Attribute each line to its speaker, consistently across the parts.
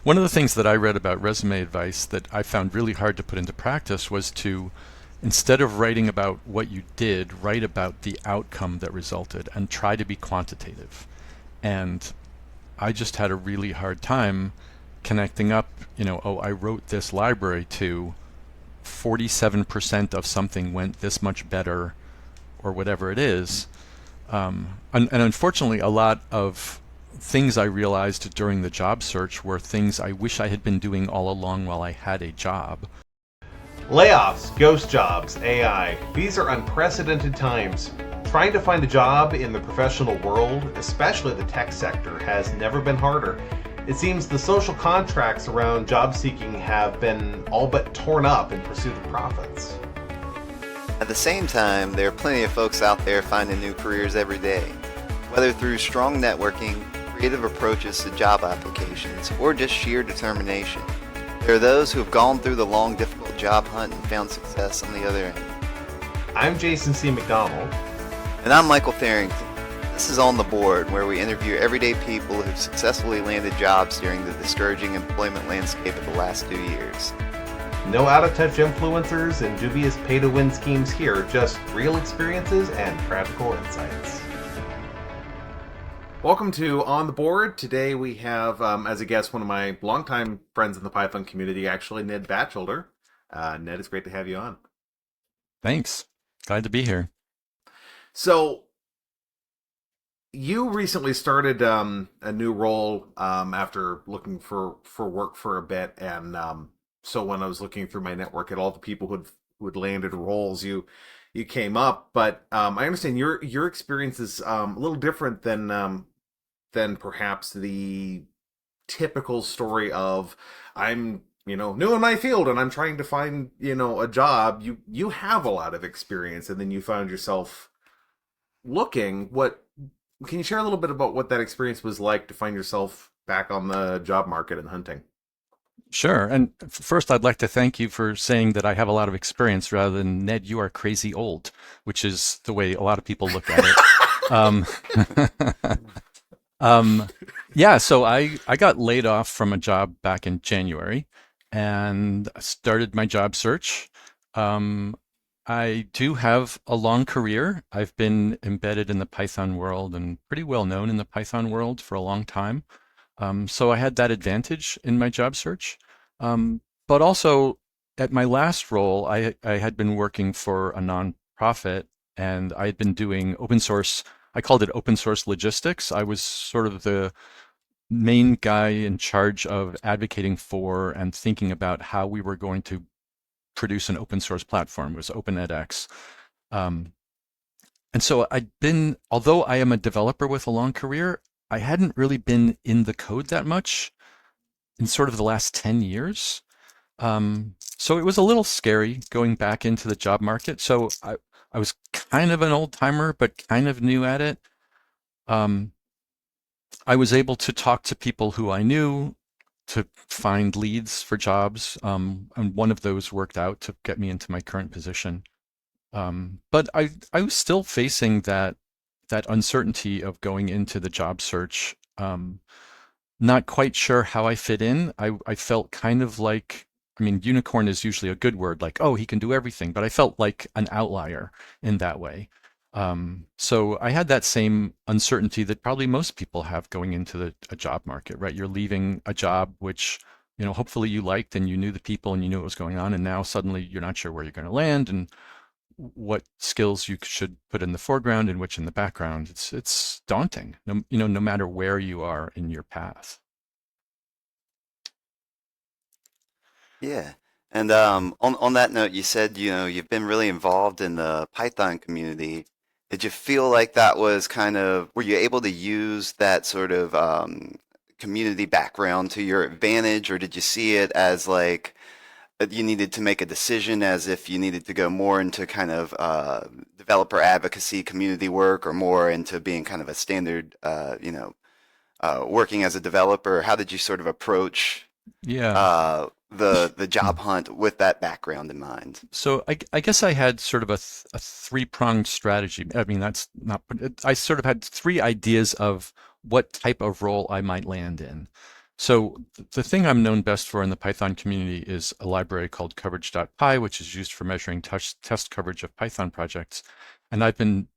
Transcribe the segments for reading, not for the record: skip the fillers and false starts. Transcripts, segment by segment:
Speaker 1: One of the things that I read about resume advice that I found really hard to put into practice was to, instead of writing about what you did, write about the outcome that resulted and try to be quantitative. And I just had a really hard time connecting up, oh, I wrote this library to 47% of something went this much better or whatever it is. And unfortunately, a lot of things I realized during the job search were things I wish I had been doing all along while I had a job.
Speaker 2: Layoffs, ghost jobs, AI. These are unprecedented times. Trying to find a job in the professional world, especially the tech sector, has never been harder. It seems the social contracts around job seeking have been all but torn up in pursuit of profits.
Speaker 3: At the same time, there are plenty of folks out there finding new careers every day. Whether through strong networking, creative approaches to job applications, or just sheer determination, there are those who have gone through the long, difficult job hunt and found success on the other end.
Speaker 2: I'm Jason C. McDonald.
Speaker 3: And I'm Michael Tharrington. This is On the Board, where we interview everyday people who've successfully landed jobs during the discouraging employment landscape of the last 2 years.
Speaker 2: No out-of-touch influencers and dubious pay-to-win schemes here, just real experiences and practical insights. Welcome to On the Board. Today we have, as a guest, one of my longtime friends in the Python community, actually, Ned Batchelder. Ned, it's great to have you on.
Speaker 1: Thanks. Glad to be here.
Speaker 2: So, you recently started a new role after looking for work for a bit, and so when I was looking through my network at all the people who had landed roles, you came up. But I understand your experience is a little different than perhaps the typical story of I'm new in my field and I'm trying to find a job. You have a lot of experience, and then you found yourself looking. What can you share a little bit about what that experience was like to find yourself back on the job market and hunting?
Speaker 1: Sure. And first, I'd like to thank you for saying that I have a lot of experience rather than Ned, you are crazy old, which is the way a lot of people look at it. Um, yeah, so I got laid off from a job back in January and started my job search. I do have a long career. I've been embedded in the Python world and pretty well known in the Python world for a long time. So I had that advantage in my job search. But also at my last role, I had been working for a nonprofit and I had been doing open source. I called it open source logistics. I was sort of the main guy in charge of advocating for and thinking about how we were going to produce an open source platform. It was Open edX. And so although I am a developer with a long career, I hadn't really been in the code that much in sort of the last 10 years. So it was a little scary going back into the job market. So I was kind of an old timer, but kind of new at it. I was able to talk to people who I knew to find leads for jobs. And one of those worked out to get me into my current position. But I was still facing that uncertainty of going into the job search, not quite sure how I fit in. I felt kind of like, I mean, unicorn is usually a good word, like, oh, he can do everything, but I felt like an outlier in that way. So I had that same uncertainty that probably most people have going into a job market, right? You're leaving a job which, hopefully you liked and you knew the people and you knew what was going on, and now suddenly you're not sure where you're going to land and what skills you should put in the foreground and which in the background. It's daunting, no matter where you are in your path.
Speaker 3: Yeah. And on that note, you said, you've been really involved in the Python community. Did you feel like that was were you able to use that sort of community background to your advantage, or did you see it as like that you needed to make a decision as if you needed to go more into developer advocacy community work or more into being kind of a standard, working as a developer? How did you sort of approach
Speaker 1: Yeah.
Speaker 3: the job hunt with that background in mind?
Speaker 1: So I guess I had sort of a three-pronged strategy. I mean, that's not, I sort of had three ideas of what type of role I might land in. So the thing I'm known best for in the Python community is a library called coverage.py, which is used for measuring test coverage of Python projects. And I've been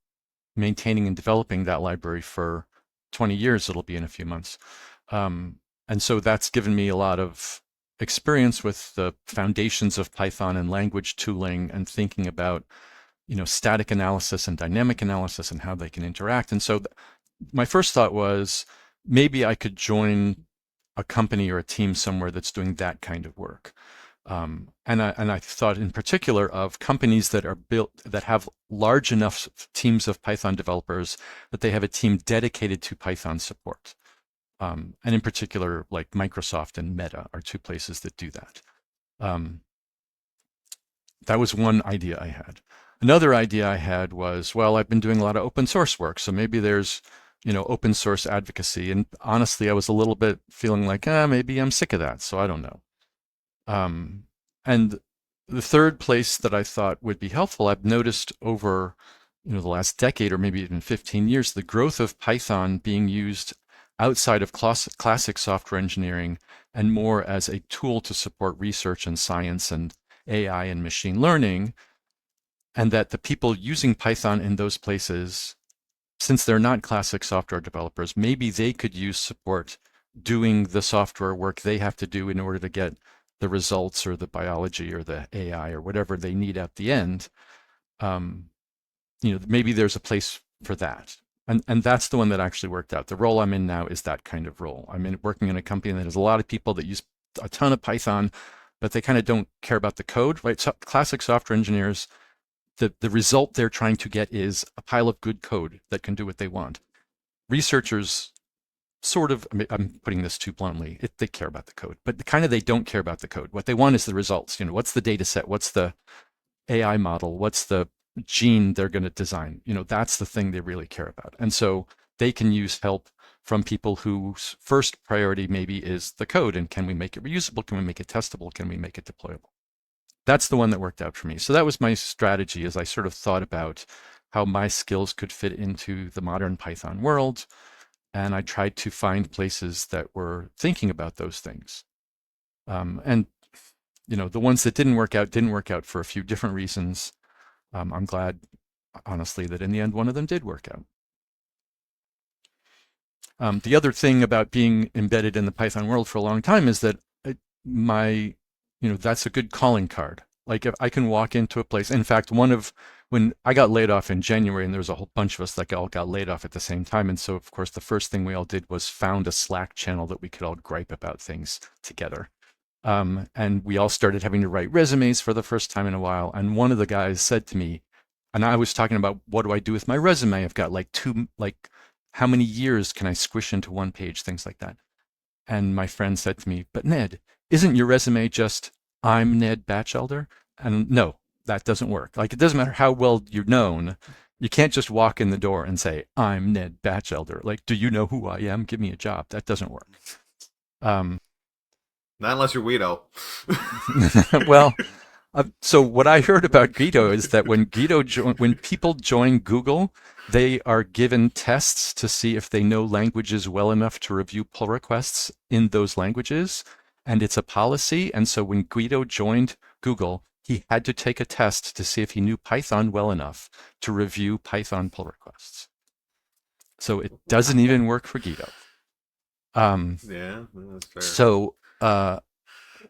Speaker 1: maintaining and developing that library for 20 years. It'll be in a few months. And so that's given me a lot of experience with the foundations of Python and language tooling and thinking about, static analysis and dynamic analysis and how they can interact. And so my first thought was maybe I could join a company or a team somewhere that's doing that kind of work. And I thought in particular of companies that are built that have large enough teams of Python developers that they have a team dedicated to Python support. And in particular, like Microsoft and Meta are two places that do that. That was one idea I had. Another idea I had was, well, I've been doing a lot of open source work, so maybe there's, open source advocacy. And honestly, I was a little bit feeling like, maybe I'm sick of that, so I don't know. And the third place that I thought would be helpful, I've noticed over, the last decade or maybe even 15 years, the growth of Python being used outside of classic software engineering and more as a tool to support research and science and AI and machine learning, and that the people using Python in those places, since they're not classic software developers, maybe they could use support doing the software work they have to do in order to get the results or the biology or the AI or whatever they need at the end. Maybe there's a place for that. And that's the one that actually worked out. The role I'm in now is that kind of role. I'm working in a company that has a lot of people that use a ton of Python, but they kind of don't care about the code, right? So classic software engineers, the result they're trying to get is a pile of good code that can do what they want. Researchers sort of, I'm putting this too bluntly, they care about the code, but they don't care about the code. What they want is the results. What's the data set? What's the AI model? What's the gene they're going to design? That's the thing they really care about. And so they can use help from people whose first priority maybe is the code. And can we make it reusable? Can we make it testable? Can we make it deployable? That's the one that worked out for me. So that was my strategy as I sort of thought about how my skills could fit into the modern Python world. And I tried to find places that were thinking about those things. And the ones that didn't work out for a few different reasons. I'm glad, honestly, that in the end, one of them did work out. The other thing about being embedded in the Python world for a long time is that that's a good calling card. Like if I can walk into a place, in fact, when I got laid off in January, and there was a whole bunch of us that all got laid off at the same time. And so, of course, the first thing we all did was found a Slack channel that we could all gripe about things together. And we all started having to write resumes for the first time in a while. And one of the guys said to me, and I was talking about, what do I do with my resume? I've got how many years can I squish into one page? Things like that. And my friend said to me, but Ned, isn't your resume just, I'm Ned Batchelder? And no, that doesn't work. Like, it doesn't matter how well you're known. You can't just walk in the door and say, I'm Ned Batchelder. Like, do you know who I am? Give me a job. That doesn't work.
Speaker 2: Not unless you're Guido.
Speaker 1: Well, so what I heard about Guido is that when people join Google, they are given tests to see if they know languages well enough to review pull requests in those languages. And it's a policy. And so when Guido joined Google, he had to take a test to see if he knew Python well enough to review Python pull requests. So it doesn't even work for Guido.
Speaker 2: Yeah, that's fair.
Speaker 1: So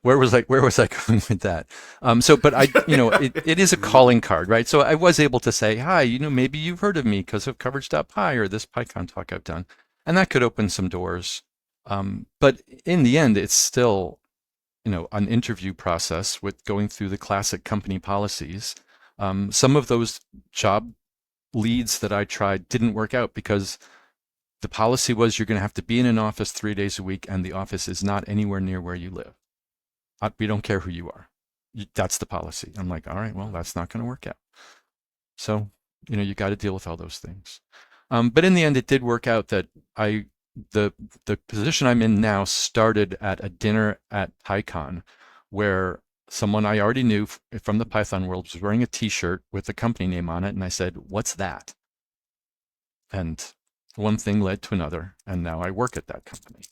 Speaker 1: where was I going with that? But it is a calling card, right? So I was able to say, hi, maybe you've heard of me because of coverage.py or this PyCon talk I've done. And that could open some doors. But in the end, it's still, an interview process with going through the classic company policies. Some of those job leads that I tried didn't work out because the policy was you're going to have to be in an office 3 days a week, and the office is not anywhere near where you live. We don't care who you are. That's the policy. I'm like, all right, well, that's not going to work out. So, you got to deal with all those things. But in the end, it did work out that the position I'm in now started at a dinner at PyCon, where someone I already knew from the Python world was wearing a T-shirt with the company name on it, and I said, "What's that?" And one thing led to another, and now I work at that company.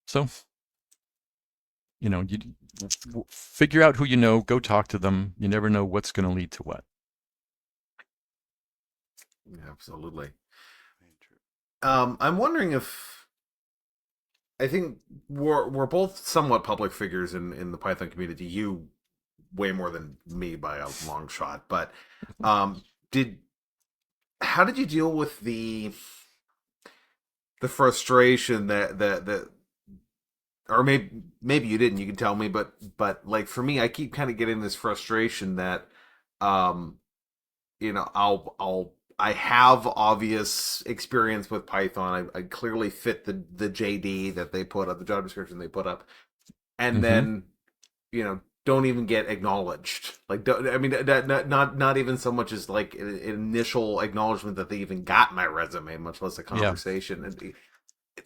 Speaker 1: So You figure out who you know, go talk to them. You never know what's going to lead to what.
Speaker 2: Absolutely. I'm wondering if I think we're both somewhat public figures in the Python community. You way more than me by a long shot, but did how did you deal with the frustration that or maybe you didn't, you can tell me, but like for me, I keep kind of getting this frustration that um I have obvious experience with Python. I clearly fit the JD that they put up, the job description they put up, and
Speaker 1: Mm-hmm.
Speaker 2: then don't even get acknowledged. Like, I mean, not even so much as like an initial acknowledgement that they even got my resume, much less a
Speaker 1: Yeah.
Speaker 2: conversation. And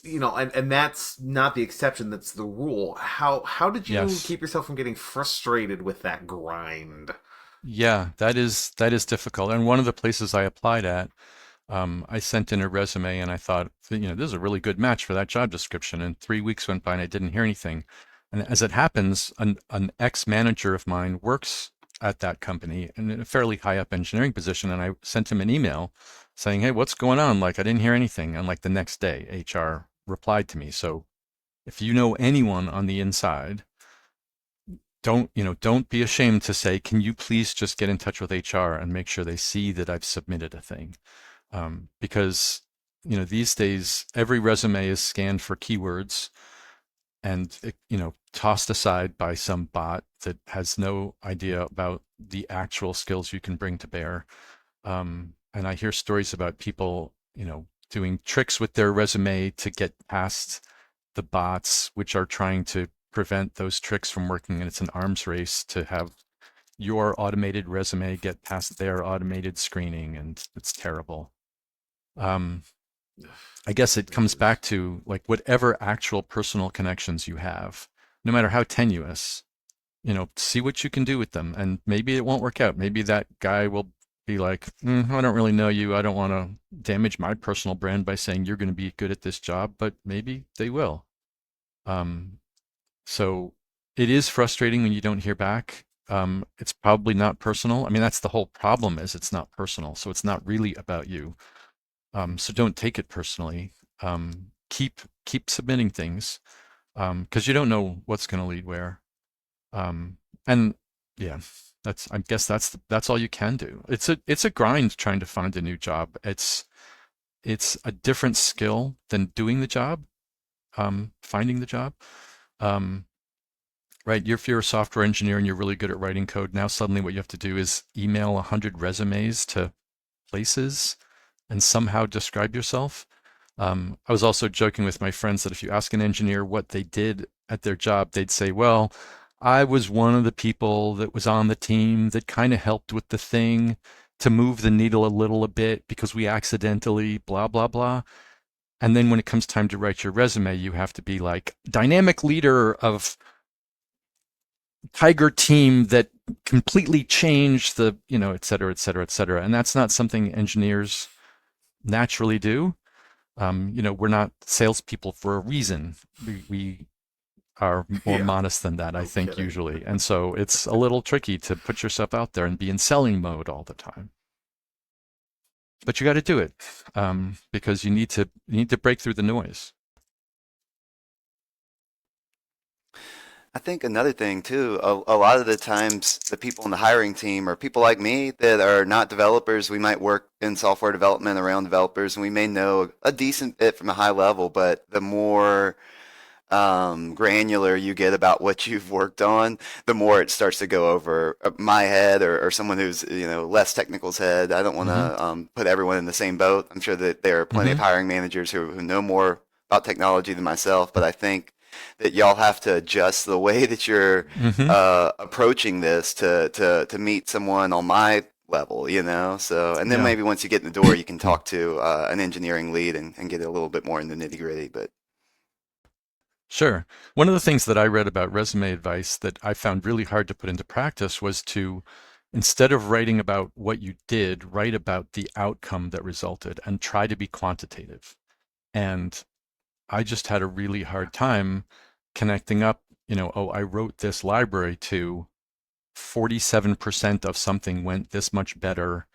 Speaker 2: and that's not the exception. That's the rule. How did you
Speaker 1: Yes.
Speaker 2: keep yourself from getting frustrated with that grind?
Speaker 1: Yeah, that is difficult. And one of the places I applied at, I sent in a resume and I thought, this is a really good match for that job description. And 3 weeks went by and I didn't hear anything. And as it happens, an ex-manager of mine works at that company in a fairly high up engineering position. And I sent him an email saying, hey, what's going on? Like, I didn't hear anything. And like the next day, HR replied to me. So if you know anyone on the inside, don't be ashamed to say, can you please just get in touch with HR and make sure they see that I've submitted a thing? Because these days every resume is scanned for keywords and tossed aside by some bot that has no idea about the actual skills you can bring to bear. And I hear stories about people doing tricks with their resume to get past the bots, which are trying to prevent those tricks from working. And it's an arms race to have your automated resume get past their automated screening, and it's terrible. Um, I guess it
Speaker 2: It
Speaker 1: comes
Speaker 2: is.
Speaker 1: back to like whatever actual personal connections you have, no matter how tenuous, see what you can do with them. And maybe it won't work out. Maybe that guy will be like, I don't really know you. I don't want to damage my personal brand by saying you're going to be good at this job, but maybe they will. Um, so it is frustrating when you don't hear back. It's probably not personal. I mean, that's the whole problem is it's not personal. So it's not really about you. So don't take it personally. Keep submitting things because you don't know what's going to lead where. And yeah, I guess that's all you can do. It's a grind trying to find a new job. It's a different skill than doing the job, finding the job. Um, right, if you're a software engineer and you're really good at writing code, now suddenly what you have to do is email 100 resumes to places and somehow describe yourself. I was also joking with my friends that if you ask an engineer what they did at their job, they'd say, well, I was one of the people that was on the team that kind of helped with the thing to move the needle a little a bit because we accidentally blah, blah, blah. And then when it comes time to write your resume, you have to be like dynamic leader of Tiger team that completely changed the, et cetera, et cetera, et cetera. And that's not something engineers naturally do. We're not salespeople for a reason. We are more
Speaker 2: Yeah,
Speaker 1: modest than that, I
Speaker 2: no
Speaker 1: think,
Speaker 2: kidding.
Speaker 1: usually. And so it's a little tricky to put yourself out there and be in selling mode all the time. But you got to do it because you need to break through the noise.
Speaker 3: I think another thing too, a lot of the times the people in the hiring team are people like me that are not developers. We might work in software development around developers, and we may know a decent bit from a high level, but the more granular you get about what you've worked on, the more it starts to go over my head or someone who's less technical's head. I don't want
Speaker 1: Mm-hmm.
Speaker 3: to put everyone in the same boat. I'm sure that there are plenty of
Speaker 1: Mm-hmm.
Speaker 3: hiring managers who know more about technology than myself, but I think that y'all have to adjust the way that you're
Speaker 1: Mm-hmm.
Speaker 3: approaching this to meet someone on my level, So, and then
Speaker 1: Yeah.
Speaker 3: maybe once you get in the door, you can talk to an engineering lead and get a little bit more in the nitty gritty. But
Speaker 1: Sure. One of the things that I read about resume advice that I found really hard to put into practice was to, instead of writing about what you did, write about the outcome that resulted and try to be quantitative. And I just had a really hard time connecting up oh, I wrote this library to 47% of something went this much better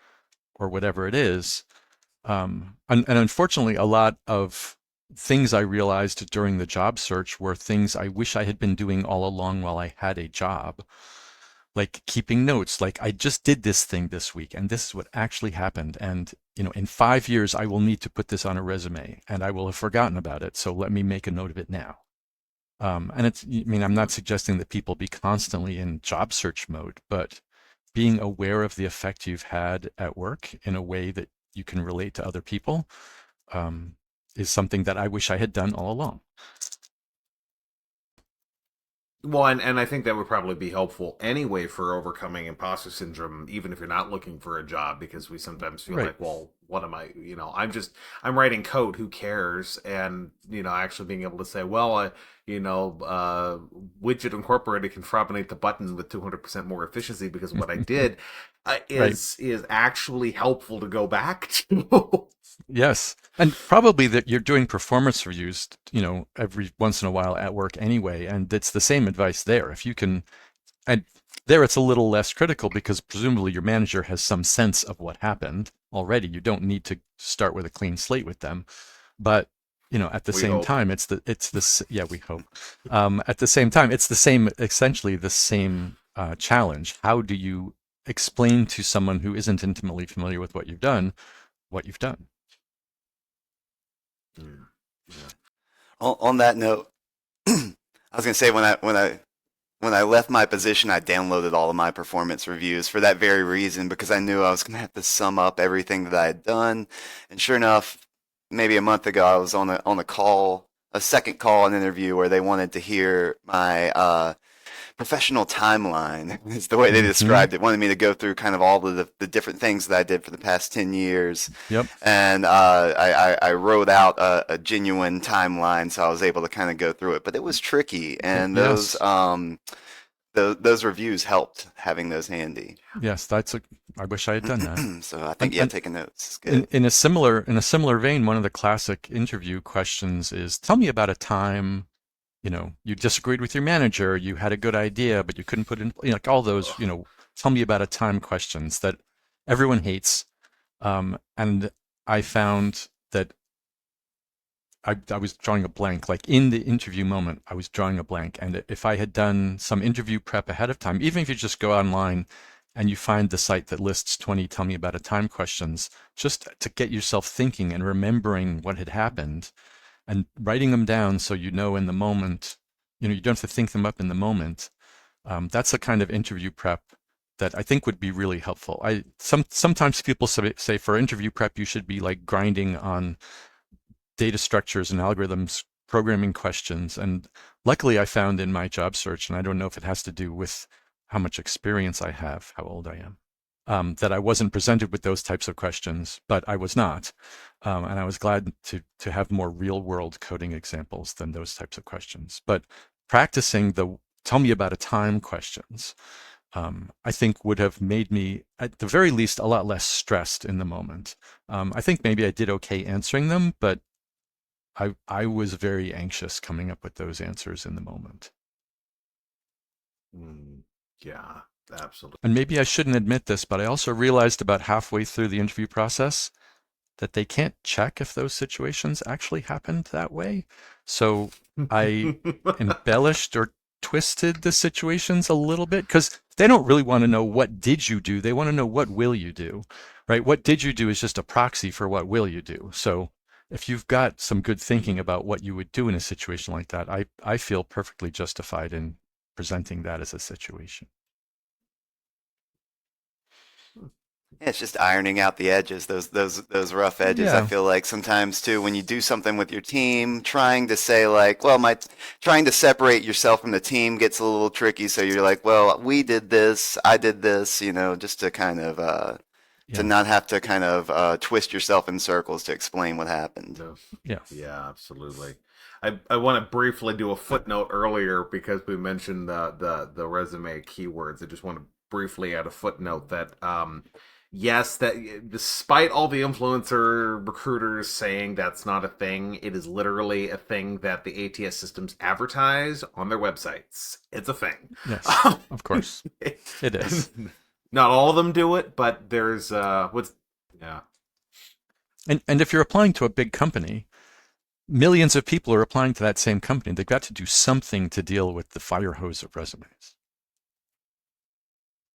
Speaker 1: or whatever it is. And unfortunately, a lot of things I realized during the job search were things I wish I had been doing all along while I had a job, like keeping notes, like I just did this thing this week and this is what actually happened. And, in 5 years, I will need to put this on a resume and I will have forgotten about it. So let me make a note of it now. And I'm not suggesting that people be constantly in job search mode, but being aware of the effect you've had at work in a way that you can relate to other people um, is something that I wish I had done all along.
Speaker 2: Well, and I think that would probably be helpful anyway for overcoming imposter syndrome, even if you're not looking for a job, because we sometimes feel
Speaker 1: Right.
Speaker 2: like, well, what am I? I'm writing code. Who cares? And actually being able to say, well, Widget Incorporated can frobinate the button with 200% more efficiency because of what I did,
Speaker 1: Right.
Speaker 2: is actually helpful to go back to.
Speaker 1: Yes. And probably that you're doing performance reviews, every once in a while at work anyway. And it's the same advice there. If you can, and there it's a little less critical because presumably your manager has some sense of what happened already. You don't need to start with a clean slate with them. But, at the
Speaker 2: We
Speaker 1: same
Speaker 2: hope.
Speaker 1: time, yeah, we hope. At the same time, it's the same, essentially the same challenge. How do you explain to someone who isn't intimately familiar with what you've done, what you've done?
Speaker 2: Yeah. Yeah.
Speaker 3: On that note, I was gonna say when I left my position, I downloaded all of my performance reviews for that very reason because I knew I was gonna have to sum up everything that I had done. And sure enough, maybe a month ago, I was on a call, a second call, an interview where they wanted to hear my professional timeline is the way they
Speaker 1: Hmm.
Speaker 3: described it. Wanted me to go through kind of all of the different things that I did for the past 10 years.
Speaker 1: Yep.
Speaker 3: And I wrote out a genuine timeline, so I was able to kind of go through it. But it was tricky, and
Speaker 1: Yes.
Speaker 3: those reviews helped having those handy.
Speaker 1: Yes. I wish I had done that.
Speaker 3: So I think,
Speaker 1: And,
Speaker 3: yeah,
Speaker 1: and
Speaker 3: taking notes is
Speaker 1: in,
Speaker 3: good.
Speaker 1: in a similar vein, one of the classic interview questions is, tell me about a time, you disagreed with your manager, you had a good idea, but you couldn't put in, like all those,
Speaker 2: Ugh.
Speaker 1: tell me about a time questions that everyone hates. And I found that I was drawing a blank, like in the interview moment, I was drawing a blank. And if I had done some interview prep ahead of time, even if you just go online and you find the site that lists 20 tell me about a time questions, just to get yourself thinking and remembering what had happened and writing them down so you know in the moment, you don't have to think them up in the moment. That's the kind of interview prep that I think would be really helpful. Sometimes people say for interview prep you should be like grinding on data structures and algorithms, programming questions. And luckily, I found in my job search, and I don't know if it has to do with how much experience I have, how old I am, that I wasn't presented with those types of questions, but I was not. And I was glad to have more real world coding examples than those types of questions. But practicing the tell me about a time questions, I think would have made me, at the very least, a lot less stressed in the moment. I think maybe I did okay answering them, but I was very anxious coming up with those answers in the moment.
Speaker 2: Mm, yeah, absolutely.
Speaker 1: And maybe I shouldn't admit this, but I also realized about halfway through the interview process that they can't check if those situations actually happened that way. So I embellished or twisted the situations a little bit because they don't really want to know what did you do. They want to know what will you do, right? What did you do is just a proxy for what will you do. So if you've got some good thinking about what you would do in a situation like that, I feel perfectly justified in presenting that as a situation.
Speaker 3: Yeah, it's just ironing out the edges, those rough edges. I
Speaker 1: Yeah.
Speaker 3: feel like sometimes too, when you do something with your team, trying to say like, well, my trying to separate yourself from the team gets a little tricky. So you're like, well, we did this, I did this, just to kind of to
Speaker 1: Yeah.
Speaker 3: not have to kind of twist yourself in circles to explain what happened.
Speaker 2: No.
Speaker 1: Yeah.
Speaker 2: Yeah, absolutely. I want to briefly do a footnote earlier because we mentioned the resume keywords. I just want to briefly add a footnote that yes, that despite all the influencer recruiters saying that's not a thing, it is literally a thing that the ATS systems advertise on their websites. It's a thing.
Speaker 1: Yes, of course. It is.
Speaker 2: Not all of them do it, but there's what's yeah.
Speaker 1: And if you're applying to a big company, millions of people are applying to that same company. They've got to do something to deal with the fire hose of resumes.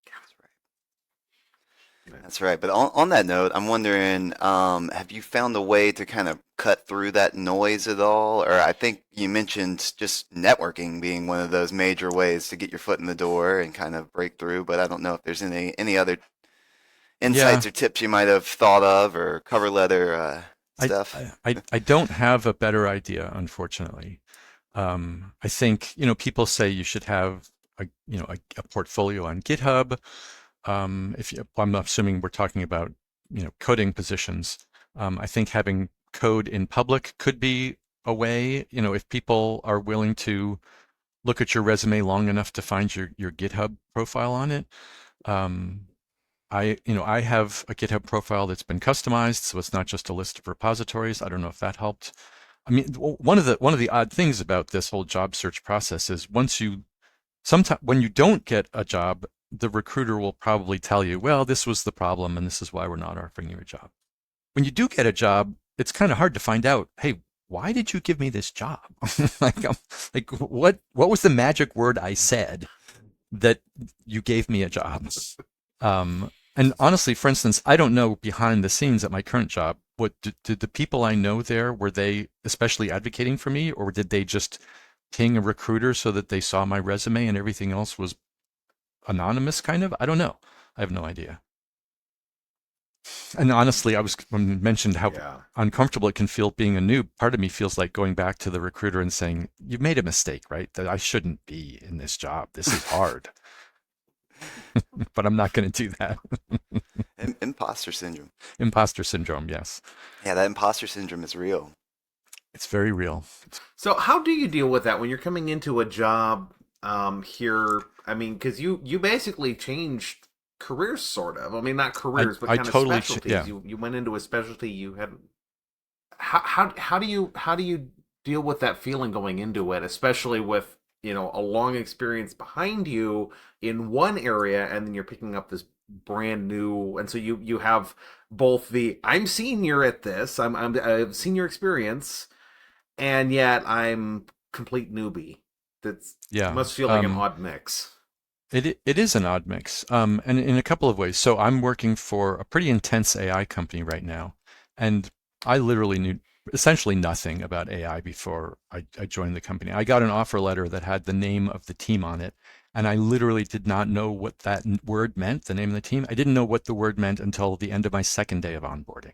Speaker 3: That's right. That's right. But on that note, I'm wondering, have you found a way to kind of cut through that noise at all? Or I think you mentioned just networking being one of those major ways to get your foot in the door and kind of break through, but I don't know if there's any other
Speaker 1: Yeah,
Speaker 3: insights or tips you might have thought of or cover letter
Speaker 1: I,
Speaker 3: stuff.
Speaker 1: I don't have a better idea, unfortunately. I think, people say you should have a portfolio on GitHub. If you, I'm assuming we're talking about, coding positions. I think having code in public could be a way, if people are willing to look at your resume long enough to find your GitHub profile on it. Um, I have a GitHub profile that's been customized, so it's not just a list of repositories. I don't know if that helped. I mean, one of the odd things about this whole job search process is sometimes when you don't get a job, the recruiter will probably tell you, well, this was the problem and this is why we're not offering you a job. When you do get a job, it's kind of hard to find out, hey, why did you give me this job? like, like what was the magic word I said that you gave me a job? And honestly, for instance, I don't know behind the scenes at my current job, what did the people I know there, were they especially advocating for me, or did they just ping a recruiter so that they saw my resume and everything else was anonymous kind of? I don't know. I have no idea. And honestly, when you mentioned how
Speaker 2: Yeah.
Speaker 1: uncomfortable it can feel being a noob, part of me feels like going back to the recruiter and saying, you've made a mistake, right? That I shouldn't be in this job. This is hard, but I'm not going to do that.
Speaker 3: Imposter syndrome.
Speaker 1: Imposter syndrome, yes.
Speaker 3: Yeah, that imposter syndrome is real.
Speaker 1: It's very real.
Speaker 2: So how do you deal with that when you're coming into a job here? I mean, because you basically changed careers, sort of. I mean, not careers, but
Speaker 1: I
Speaker 2: kind of
Speaker 1: totally,
Speaker 2: specialties.
Speaker 1: yeah.
Speaker 2: You went into a specialty you had. How do you deal with that feeling going into it, especially with a long experience behind you in one area, and then you're picking up this brand new, and so you have both the I'm senior at this, I've senior experience, and yet I'm complete newbie. That's
Speaker 1: Yeah.
Speaker 2: must feel like an odd mix.
Speaker 1: It is an odd mix, and in a couple of ways. So I'm working for a pretty intense AI company right now, and I literally knew essentially nothing about AI before I joined the company. I got an offer letter that had the name of the team on it, and I literally did not know what that word meant, the name of the team. I didn't know what the word meant until the end of my second day of onboarding.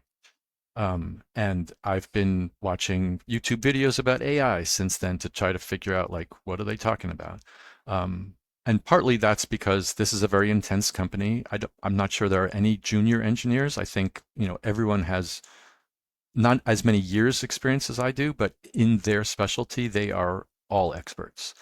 Speaker 1: And I've been watching YouTube videos about AI since then to try to figure out, like, what are they talking about? And partly that's because this is a very intense company. I'm not sure there are any junior engineers. I think, everyone has not as many years experience as I do, but in their specialty, they are all experts.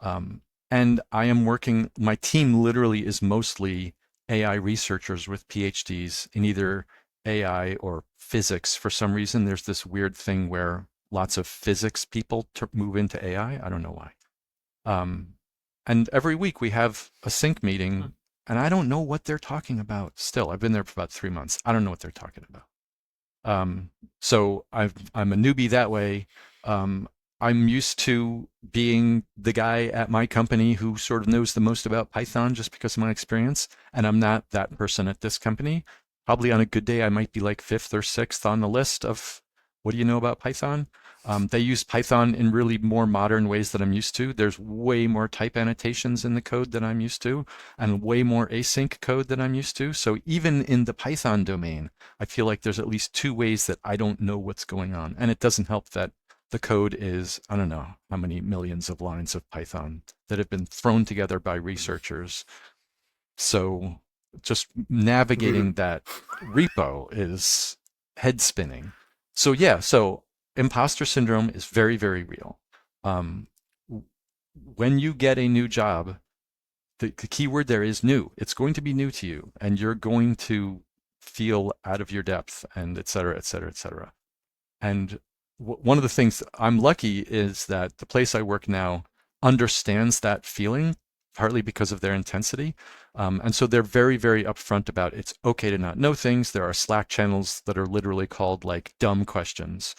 Speaker 1: Um, and my team literally is mostly AI researchers with PhDs in either AI or physics. For some reason, there's this weird thing where lots of physics people move into AI. I don't know why. Um, and every week we have a sync meeting, and I don't know what they're talking about still. I've been there for about 3 months. I don't know what they're talking about. So I'm a newbie that way. Um, I'm used to being the guy at my company who sort of knows the most about Python just because of my experience, and I'm not that person at this company. Probably on a good day, I might be like fifth or sixth on the list of what do you know about Python? They use Python in really more modern ways that I'm used to. There's way more type annotations in the code than I'm used to, and way more async code than I'm used to. So even in the Python domain, I feel like there's at least two ways that I don't know what's going on. And it doesn't help that the code is, I don't know how many millions of lines of Python that have been thrown together by researchers. So just navigating that repo is head spinning. So yeah, so imposter syndrome is very, very real. Um, when you get a new job, the key word there is new. It's going to be new to you, and you're going to feel out of your depth, and et cetera, et cetera, et cetera. And one of the things I'm lucky is that the place I work now understands that feeling, partly because of their intensity. And so they're very, very upfront about it's okay to not know things. There are Slack channels that are literally called like dumb questions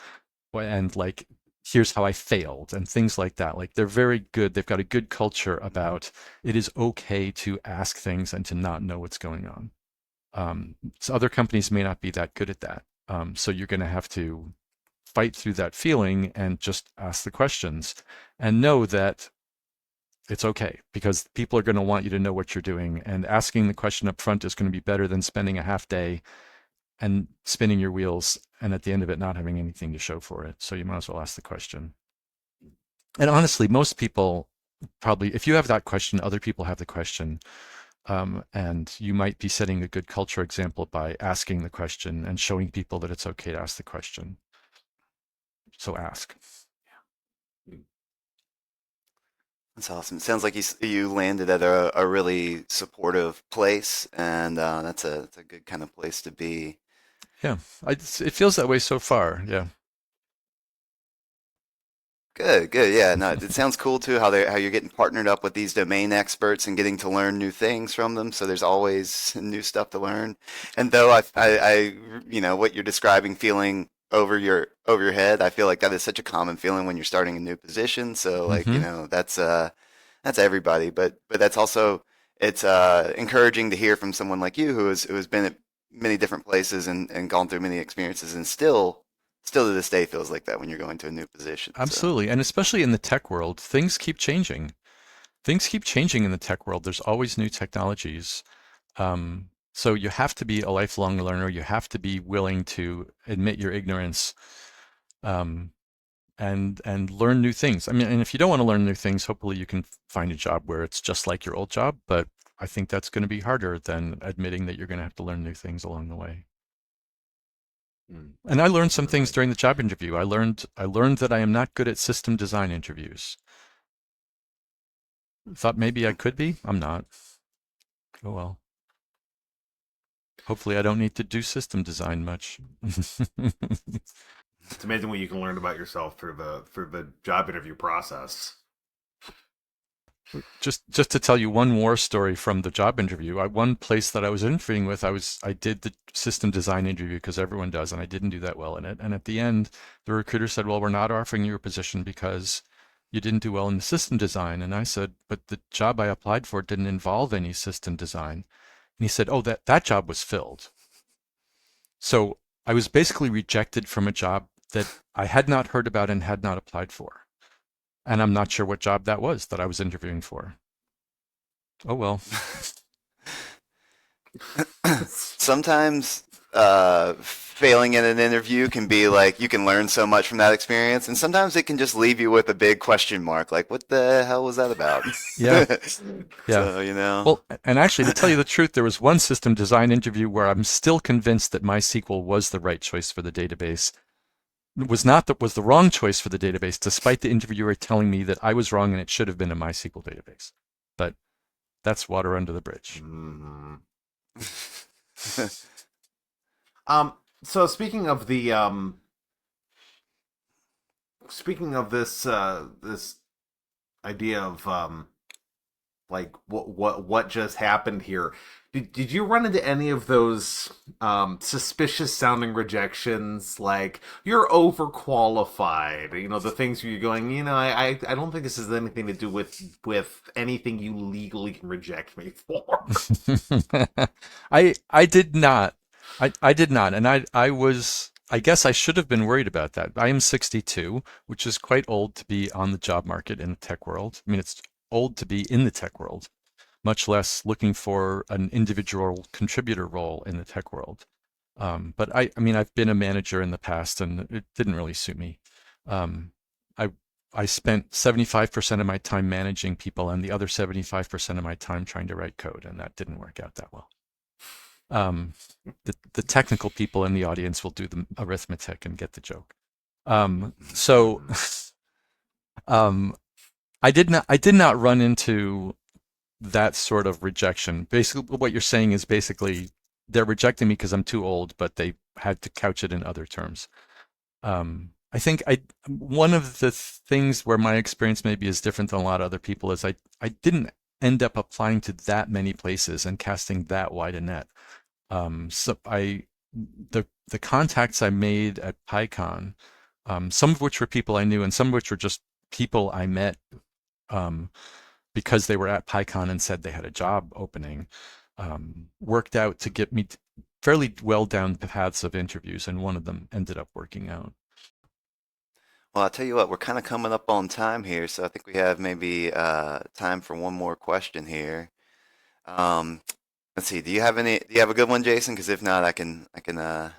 Speaker 1: and like, here's how I failed and things like that. Like they're very good. They've got a good culture about it is okay to ask things and to not know what's going on. So other companies may not be that good at that. So you're going to have to fight through that feeling and just ask the questions and know that it's okay because people are going to want you to know what you're doing. And asking the question up front is going to be better than spending a half day and spinning your wheels and at the end of it not having anything to show for it. So you might as well ask the question. And honestly, most people probably, if you have that question, other people have the question. And you might be setting a good culture example by asking the question and showing people that it's okay to ask the question. So ask.
Speaker 3: That's awesome. It sounds like you landed at a really supportive place, and that's a good kind of place to be.
Speaker 1: Yeah, it feels that way so far. Yeah.
Speaker 3: Good, good. Yeah, no, it sounds cool too how you're getting partnered up with these domain experts and getting to learn new things from them. So there's always new stuff to learn. And though what you're describing, feeling over your head, I feel like that is such a common feeling when you're starting a new position. So like,
Speaker 1: Hmm.
Speaker 3: that's everybody, but that's also it's encouraging to hear from someone like you who has been at many different places and gone through many experiences and still to this day feels like that when you're going to a new position. So
Speaker 1: Absolutely. And especially in the tech world, things keep changing. Things keep changing in the tech world. There's always new technologies. So you have to be a lifelong learner. You have to be willing to admit your ignorance, um, and learn new things. I mean, and if you don't want to learn new things, hopefully you can find a job where it's just like your old job. But I think that's going to be harder than admitting that you're going to have to learn new things along the way. And I learned some things
Speaker 2: Certainly.
Speaker 1: during the job interview. I learned that I am not good at system design interviews. Thought maybe I could be. I'm not. Oh well. Hopefully I don't need to do system design much.
Speaker 2: It's amazing what you can learn about yourself through the job interview process.
Speaker 1: Just to tell you one war story from the job interview. One place that I was interviewing with, I did the system design interview because everyone does, and I didn't do that well in it. And at the end, the recruiter said, "Well, we're not offering you a position because you didn't do well in the system design." And I said, "But the job I applied for didn't involve any system design." And he said, "Oh, that job was filled." So I was basically rejected from a job that I had not heard about and had not applied for. And I'm not sure what job that was that I was interviewing for. Oh well.
Speaker 3: sometimes failing in an interview can be like you can learn so much from that experience, and sometimes it can just leave you with a big question mark, like what the hell was that about?
Speaker 1: Yeah, yeah.
Speaker 3: So, you know.
Speaker 1: Well, and actually, to tell you the truth, there was one system design interview where I'm still convinced that MySQL was the right choice for the database. It was not that was the wrong choice for the database, despite the interviewer telling me that I was wrong and it should have been a MySQL database. But that's water under the bridge.
Speaker 2: Mm-hmm. So speaking of this idea of like what just happened here, did you run into any of those suspicious sounding rejections, like you're overqualified, you know, the things where you're going, you know, I don't think this has anything to do with anything you legally can reject me for.
Speaker 1: I did not. I did not. And I guess I should have been worried about that. I am 62, which is quite old to be on the job market in the tech world. I mean, it's old to be in the tech world, much less looking for an individual contributor role in the tech world. But I mean, I've been a manager in the past and it didn't really suit me. Um, I, I spent 75% of my time managing people and the other 75% of my time trying to write code, and that didn't work out that well. Um, the technical people in the audience will do the arithmetic and get the joke. So um, I did not run into that sort of rejection. Basically, what you're saying is basically they're rejecting me because I'm too old, but they had to couch it in other terms. I think one of the things where my experience maybe is different than a lot of other people is I didn't end up applying to that many places and casting that wide a net. So the contacts I made at PyCon, some of which were people I knew and some of which were just people I met um, because they were at PyCon and said they had a job opening, worked out to get me fairly well down paths of interviews, and one of them ended up working out.
Speaker 3: Well, I'll tell you what, we're kind of coming up on time here, so I think we have maybe time for one more question here. Um, let's see. Do you have any? Do you have a good one, Jason? Because if not, I can.
Speaker 2: I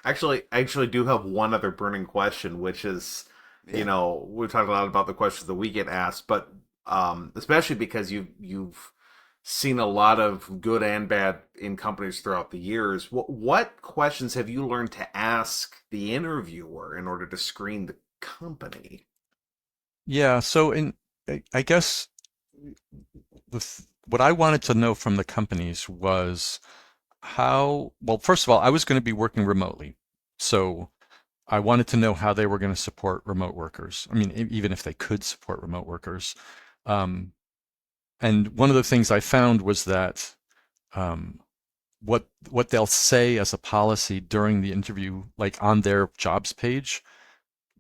Speaker 2: actually do have one other burning question, which is,
Speaker 3: Yeah.
Speaker 2: we've talked a lot about the questions that we get asked, but especially because you've seen a lot of good and bad in companies throughout the years. What questions have you learned to ask the interviewer in order to screen the company?
Speaker 1: Yeah, so I guess what I wanted to know from the companies was well, first of all, I was going to be working remotely. So I wanted to know how they were going to support remote workers. I mean, even if they could support remote workers. Um, and one of the things I found was that um, what they'll say as a policy during the interview, like on their jobs page,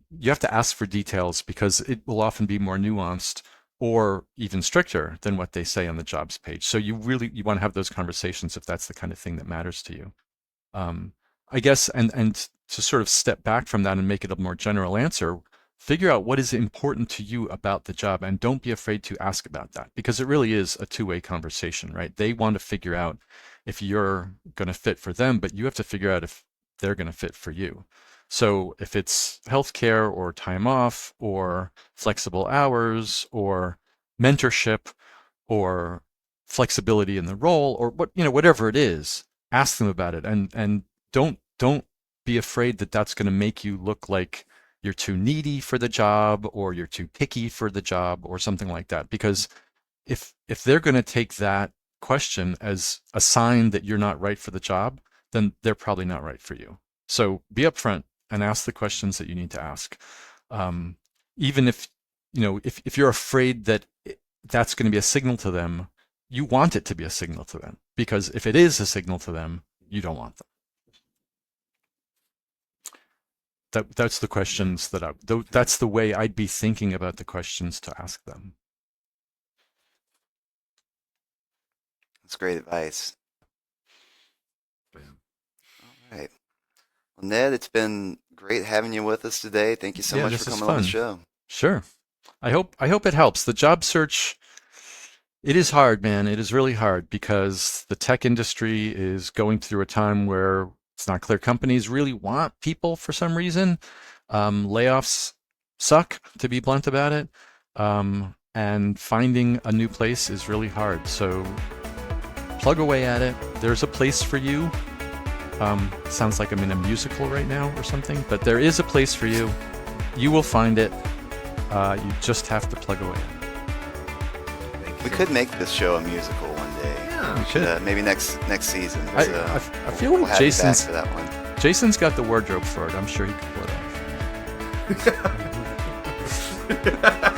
Speaker 1: you have to ask for details because it will often be more nuanced or even stricter than what they say on the jobs page. So you want to have those conversations if that's the kind of thing that matters to you. Um, I guess, and to sort of step back from that and make it a more general answer, figure out what is important to you about the job and don't be afraid to ask about that because it really is a two-way conversation, right? They want to figure out if you're going to fit for them, but you have to figure out if they're going to fit for you. So if it's healthcare or time off or flexible hours or mentorship or flexibility in the role or whatever it is, ask them about it and don't be afraid that that's going to make you look like you're too needy for the job or you're too picky for the job or something like that. Because if they're going to take that question as a sign that you're not right for the job, then they're probably not right for you. So be upfront and ask the questions that you need to ask. Even if if you're afraid that that's going to be a signal to them, you want it to be a signal to them because if it is a signal to them, you don't want them. That's the questions that's the way I'd be thinking about the questions to ask them.
Speaker 3: That's great advice. All right. Well, Ned, it's been great having you with us today. Thank you so
Speaker 1: Yeah,
Speaker 3: much
Speaker 1: this
Speaker 3: for
Speaker 1: is
Speaker 3: coming on the
Speaker 1: fun.
Speaker 3: show.
Speaker 1: Sure. I hope it helps. The job search, it is hard, man. It is really hard because the tech industry is going through a time where it's not clear companies really want people for some reason. Layoffs suck, to be blunt about it. And finding a new place is really hard. So plug away at it. There's a place for you. Sounds like I'm in a musical right now or something, but there is a place for you. You will find it. You just have to plug away.
Speaker 3: We could make this show a musical one day.
Speaker 2: Yeah.
Speaker 1: You should.
Speaker 3: Maybe next season.
Speaker 1: I feel
Speaker 3: we'll
Speaker 1: like
Speaker 3: have you back for that one.
Speaker 1: Jason's got the wardrobe for it. I'm sure he could pull it off.